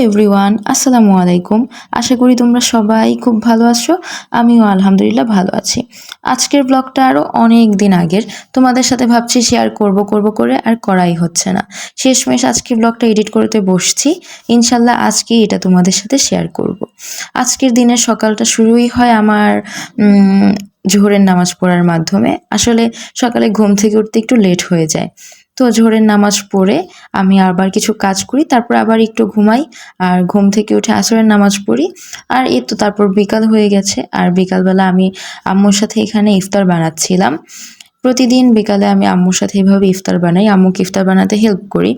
Everyone, আসসালামু আলাইকুম। আশা করি তোমরা সবাই খুব ভালো আছো। আমিও আলহামদুলিল্লাহ ভালো আছি। আজকের ব্লগটা আরও অনেক দিন আগের। তোমাদের সাথে ভাবছি শেয়ার করব করে আর করাই হচ্ছে না। শেষমেশ আজকের ব্লগটা এডিট করতে বসছি। ইনশাল্লাহ আজকেই এটা তোমাদের সাথে শেয়ার করব। আজকের দিনের সকালটা শুরুই হয় আমার জোহরের নামাজ পড়ার মাধ্যমে। আসলে সকালে ঘুম থেকে উঠতে একটু লেট হয়ে যায়। তো জোহরের নামাজ পড়ে আমি আবার কিছু কাজ করি, তারপর আবার একটু ঘুমাই, আর ঘুম থেকে উঠে আসরের নামাজ পড়ি। আর এই তো তারপর বিকাল হয়ে গেছে, আর বিকালবেলা আমি আম্মুর সাথে এখানে ইফতার বানাচ্ছিলাম। প্রতিদিন বিকালে আমি আম্মুর সাথে এভাবে ইফতার বানাই, আম্মুকে ইফতার বানাতে হেল্প করি।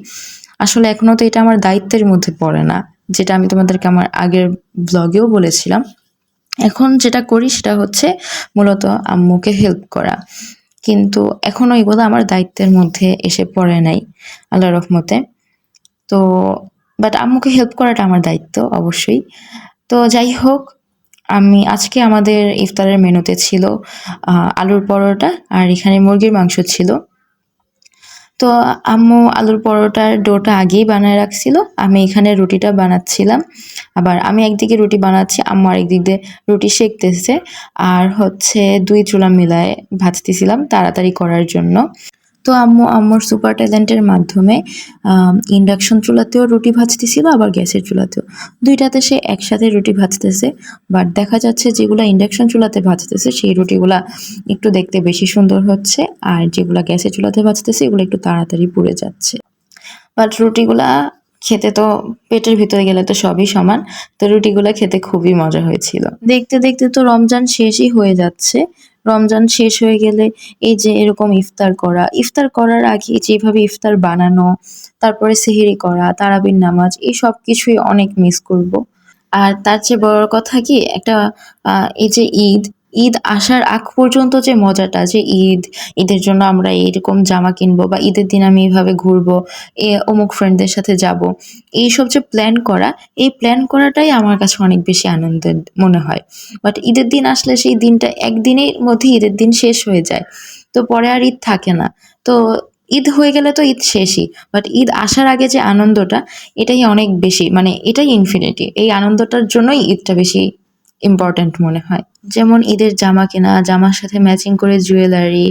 আসলে এখনও তো এটা আমার দায়িত্বের মধ্যে পড়ে না, যেটা আমি তোমাদেরকে আমার আগের ব্লগেও বলেছিলাম। এখন যেটা করি সেটা হচ্ছে মূলত আম্মুকে হেল্প করা, কিন্তু এখনও এগুলো আমার দায়িত্বের মধ্যে এসে পড়ে নাই আল্লাহর রহমতে। তো বাট আম্মুকে হেল্প করাটা আমার দায়িত্ব অবশ্যই। তো যাই হোক, আমি আজকে আমাদের ইফতারের মেনুতে ছিল আলুর পরোটা, আর এখানে মুরগির মাংস ছিল। তো আম্মু আলুর পরোটার ডোটা আগেই বানায় রাখছিল, আমি এখানে রুটিটা বানাচ্ছিলাম। আবার আমি একদিকে রুটি বানাচ্ছি, আম্মু আরেক দিক দিয়ে রুটি সেঁকতেছে। আর হচ্ছে দুই চুলা মিলায় ভাজতেছিলাম তাড়াতাড়ি করার জন্য। তো আম্মু আম্মুর সুপার ট্যালেন্টের মাধ্যমে ইন্ডাকশন চুলাতেও রুটি ভাজতেছিল, আবার গ্যাসের চুলাতেও, দুইটাতে সে একসাথে রুটি ভাজতেছে। বাট দেখা যাচ্ছে যেগুলো ইন্ডাকশন চুলাতে ভাজতেছে সেই রুটিগুলা একটু দেখতে বেশি সুন্দর হচ্ছে, আর যেগুলো গ্যাসের চুলাতে ভাজতেছে এগুলো একটু তাড়াতাড়ি পুড়ে যাচ্ছে। বাট রুটিগুলা খেতে তো পেটের ভিতরে গেলে তো সবই সমান। তো রুটিগুলা খেতে খুবই মজা হয়েছিল। দেখতে দেখতে তো রমজান শেষই হয়ে যাচ্ছে। রমজান শেষ হয়ে গেলে এই যে এরকম ইফতার করার আগে যেভাবে ইফতার বানানো, তারপরে সেহরি করা, তারাবির নামাজ, এই সব কিছুই অনেক মিস করব। আর তার চেয়ে বড় কথা কি, একটা এই যে ঈদ আসার আগ পর্যন্ত যে মজাটা, যে ঈদের জন্য আমরা এরকম জামা কিনবো, বা ঈদের দিন আমি এইভাবে ঘুরবো, অমুক ফ্রেন্ডদের সাথে যাব, এইসব যে প্ল্যান করা, এই প্ল্যান করাটাই আমার কাছে অনেক বেশি আনন্দের মনে হয়। বাট ঈদের দিন আসলে সেই দিনটা একদিনের মধ্যে ঈদের দিন শেষ হয়ে যায়, তো পরে আর ঈদ থাকে না। তো ঈদ হয়ে গেলে তো ঈদ শেষই, বাট ঈদ আসার আগে যে আনন্দটা, এটাই অনেক বেশি, মানে এটাই ইনফিনিটি। এই আনন্দটার জন্যই ঈদটা বেশি ইম্পর্ট্যান্ট মনে হয়। যেমন ঈদের জামা কেনা, জামার সাথে ম্যাচিং করে জুয়েলারি,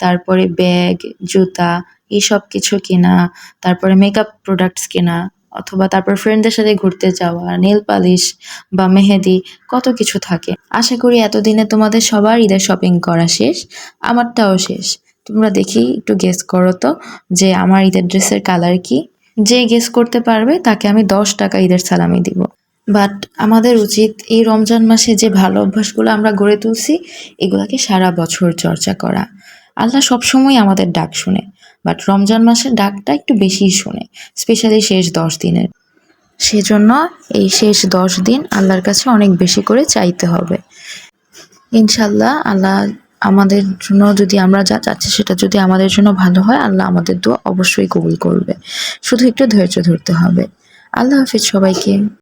তারপরে ব্যাগ, জুতা, এইসব কিছু কেনা, তারপরে মেকআপ প্রোডাক্টস কেনা, অথবা তারপর ফ্রেন্ডদের সাথে ঘুরতে যাওয়া, নেল পালিশ বা মেহেদি, কত কিছু থাকে। আশা করি এতদিনে তোমাদের সবার ঈদের শপিং করা শেষ, আমারটাও শেষ। তোমরা দেখি একটু গেস করো তো যে আমার ঈদের ড্রেসের কালার কি। যে গেস করতে পারবে তাকে আমি 10 টাকা ঈদের সালামি দিব। বাট আমাদের উচিত এই রমজান মাসে যে ভালো অভ্যাসগুলো আমরা গড়ে তুলছি, এগুলাকে সারা বছর চর্চা করা। আল্লাহ সবসময় আমাদের ডাক শুনে, বাট রমজান মাসের ডাকটা একটু বেশিই শুনে, স্পেশালি শেষ 10 দিনের। সেজন্য এই শেষ 10 দিন আল্লাহর কাছে অনেক বেশি করে চাইতে হবে। ইনশাল্লাহ আল্লাহ আমাদের জন্য, যদি আমরা যা চাচ্ছি সেটা যদি আমাদের জন্য ভালো হয়, আল্লাহ আমাদের দোয়া অবশ্যই কবুল করবে। শুধু একটু ধৈর্য ধরতে হবে। আল্লাহ হাফিজ সবাইকে।